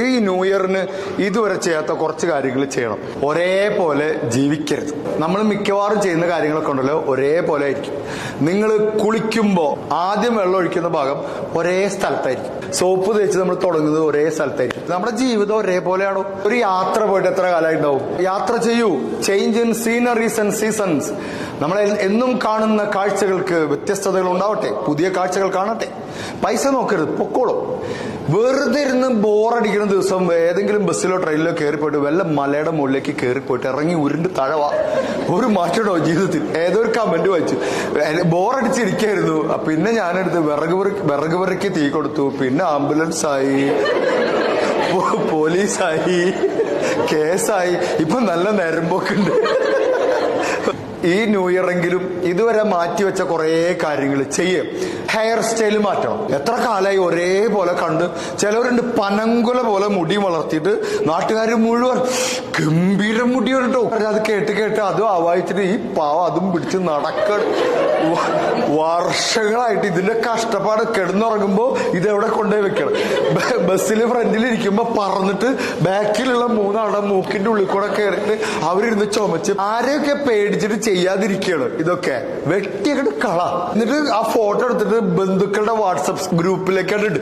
ഈ ന്യൂ ഇയറിന് ഇതുവരെ ചെയ്യാത്ത കുറച്ച് കാര്യങ്ങൾ ചെയ്യണം. ഒരേപോലെ ജീവിക്കരുത്. നമ്മൾ മിക്കവാറും ചെയ്യുന്ന കാര്യങ്ങളൊക്കെ ഉണ്ടല്ലോ ഒരേപോലെ ആയിരിക്കും. നിങ്ങൾ കുളിക്കുമ്പോൾ ആദ്യം വെള്ളം ഒഴിക്കുന്ന ഭാഗം ഒരേ സ്ഥലത്തായിരിക്കും. സോപ്പ് തേച്ച് നമ്മൾ തുടങ്ങുന്നത് ഒരേ സ്ഥലത്തായിരിക്കും. നമ്മുടെ ജീവിതം ഒരേപോലെയാണോ? ഒരു യാത്ര പോയിട്ട് എത്ര കാലമായി ഉണ്ടാവും? യാത്ര ചെയ്യൂ. Change in sceneries and seasons. നമ്മൾ എന്നും കാണുന്ന കാഴ്ചകൾക്ക് വ്യത്യസ്തതകൾ ഉണ്ടാവട്ടെ. പുതിയ കാഴ്ചകൾ കാണട്ടെ. പൈസ നോക്കരുത്, പൊക്കോളൂ. വെറുതെ ഇരുന്ന് ബോറടിക്കുന്ന ദിവസം ഏതെങ്കിലും ബസ്സിലോ ട്രെയിനിലോ കയറിപ്പോയിട്ട് വല്ല മലയുടെ മുകളിലേക്ക് കയറിപ്പോയിട്ട് ഇറങ്ങി ഉരുണ്ട് തഴവാ. ഒരു മാറ്റമുണ്ടോ ജീവിതത്തിൽ? ഏതോ ഒരു കമന്റ് വായിച്ചു, ബോറടിച്ചിരിക്കായിരുന്നു. പിന്നെ ഞാനെടുത്ത് വിറക് പെറുക്കി തീ കൊടുത്തു. പിന്നെ ആംബുലൻസ് ആയി, പോലീസായി, കേസായി. ഇപ്പൊ നല്ല നേരമ്പോക്കുണ്ട്. ഈ ന്യൂ ഇയറെങ്കിലും ഇതുവരെ മാറ്റിവെച്ച കുറെ കാര്യങ്ങൾ ചെയ്യും. ഹെയർ സ്റ്റൈൽ മാറ്റണം. എത്ര കാലമായി ഒരേപോലെ കണ്ട്. ചിലവരുണ്ട് പനങ്കുല പോലെ മുടി വളർത്തിയിട്ട് നാട്ടുകാർ മുഴുവൻ ഗംഭീരം മുടിയാണ് കേട്ടോ. അത് കേട്ട് അതും ആവാഹിച്ചിട്ട് ഈ പാവ അതും പിടിച്ച് വർഷങ്ങളായിട്ട് ഇതിന്റെ കഷ്ടപ്പാട്. കിടന്നുറങ്ങുമ്പോ ഇതെവിടെ കൊണ്ടുപോയി വെക്കണം? ബസ്സിൽ ഫ്രണ്ടിലിരിക്കുമ്പോ പറന്നിട്ട് ബാക്കിലുള്ള മൂന്നാളുടെ മൂക്കിന്റെ ഉള്ളിൽ കൂടെ കയറിയിട്ട് അവരിരുന്ന് ചുമച്ച് ആരെയൊക്കെ പേടിച്ചിട്ട് ചെയ്യാതിരിക്കുകയാണ്. ഇതൊക്കെ വെട്ടിയൊക്കെ കള. എന്നിട്ട് ആ ഫോട്ടോ എടുത്തിട്ട് ബന്ധുക്കളുടെ വാട്സപ്പ് ഗ്രൂപ്പിലേക്കാണ് ഇട്ട്